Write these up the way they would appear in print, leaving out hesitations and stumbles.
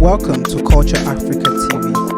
Welcome to Culture Africa TV.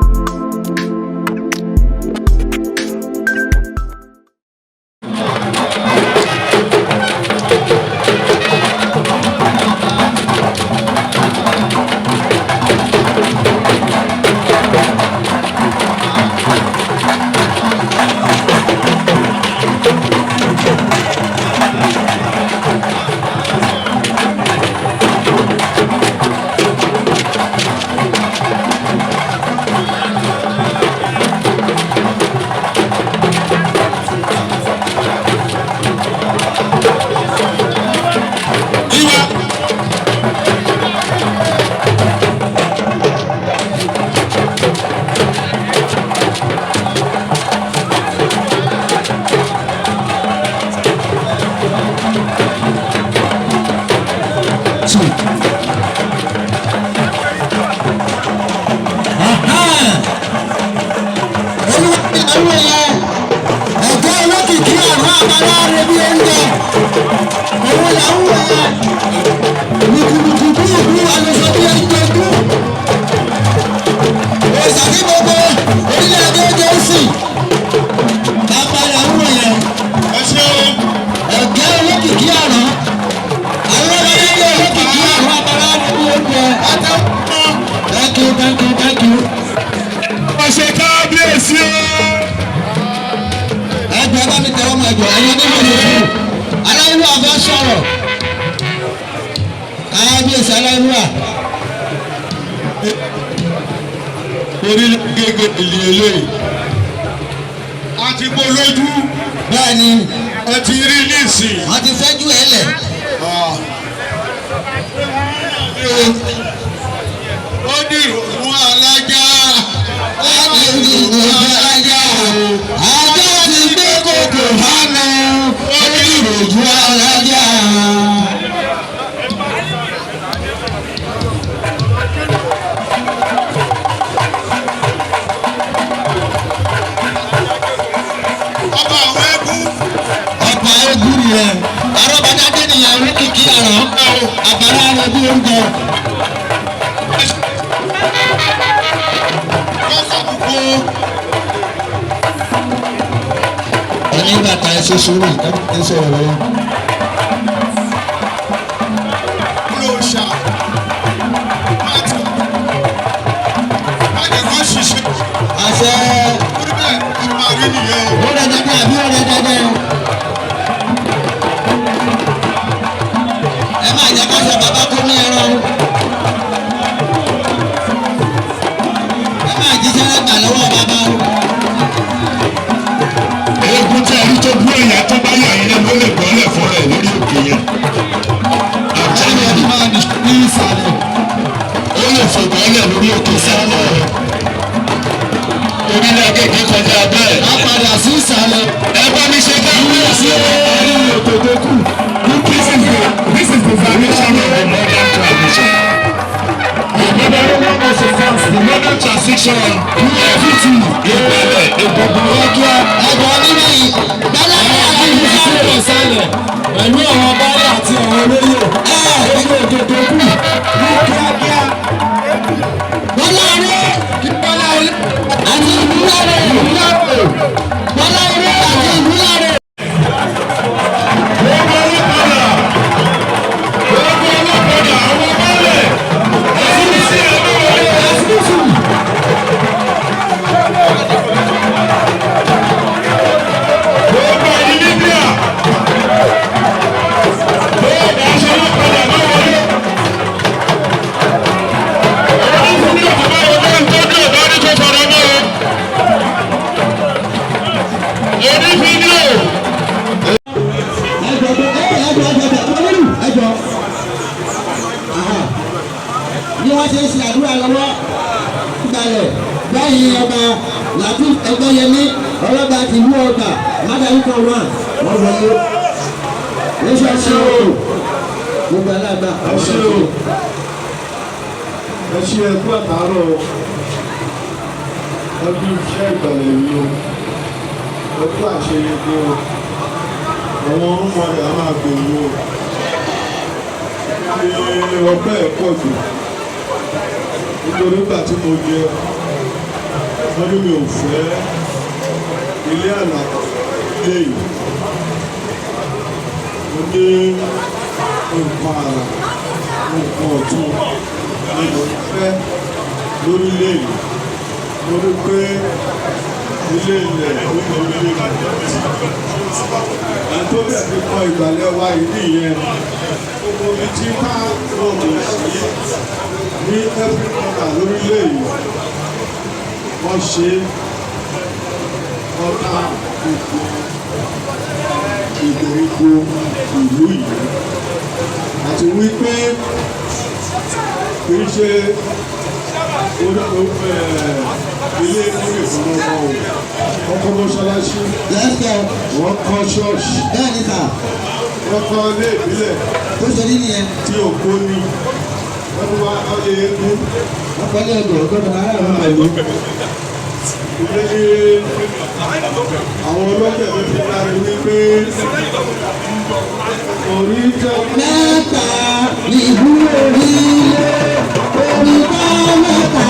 nítorí nígbà tí mo jẹ wọ́n ní mi ò fẹ́ ilé àlàkọ̀ ilé yìí mo ní nǹkan àrà nǹkan ọ̀tún ni mo fẹ́ lórílẹ̀ yìí mo rí pé ilé ilẹ̀ ó ní orílẹ̀ èdè tó bẹ̀ fi kọ́ ìgbàlẹ̀ wa yìí nìyẹn gbogbo ibi tí ká lọ́ọ̀dù sí ní every corner lórílẹ̀ yìí wọ́n ṣe ọ̀tá gbogbo ìgbèríko ìlú yìí àti wípé kì í ṣe ilé ìwé ìfowópamọ́ wọ́n kọ́ mọ́ṣáláṣí wọ́n kọ́ ṣọ́ọ̀ṣì wọ́n kọ́ ilé ìbílẹ̀ tí òkú ní wọ́n tún wá ọlé eégún ilé àwọn ọlọ́jẹ̀ ló fi láti wípé orí jẹ́ mẹ́ta ìlú orílẹ̀ oríta mẹ́ta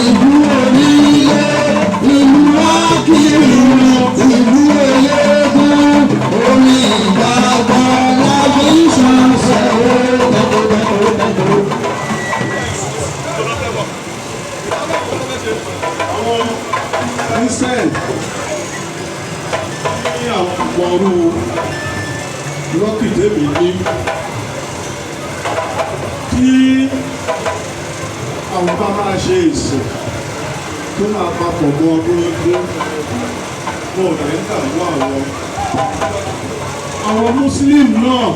ìlú orílẹ̀ ìlú akíri ìlú eléégún orí ìgbàgbọ́ lábí ìṣàṣẹ àwọn Christian ní àwọn ọmọrú lọ́kìdébì ní kí àwọn bá máa ṣe ìsìn tó máa papọ̀ mọ́ ọdún ẹgbẹ́ mọ́ ọ̀dẹ̀ ń dàgbọ́ àwọn Muslim náà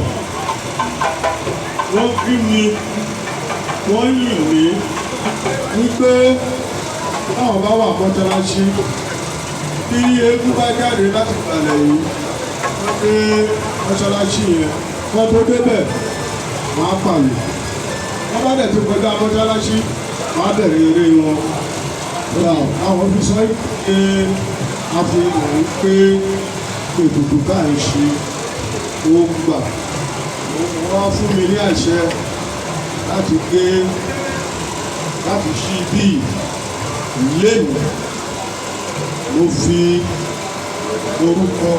wọ́n bí mi wọ́n yìn mí wípé táwọn bá wà mọ́ṣáláṣí bí eégún bá jáde láti gbàlẹ̀ yìí wọ́n dé mọ́ṣáláṣí yẹn wọ́n tó débẹ̀ wọ́n á pàlè wọ́n bá dẹ̀ ti kọjá mọ́ṣáláṣí wọ́n á bẹ̀rẹ̀ eré wọn. àwọn fi sọ pé a fi hàn pé ètùtù káà ń ṣe ó gbà wọ́n fún mi ní àṣẹ láti gbé láti ṣí bíi lẹ́nu mo fi orúkọ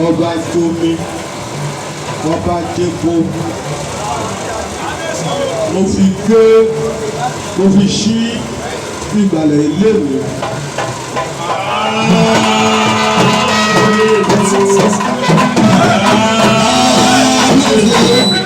ọba Jómi ọba Jẹ́kó mo fi ṣí ìgbàlẹ̀ iléèwé. Thank you.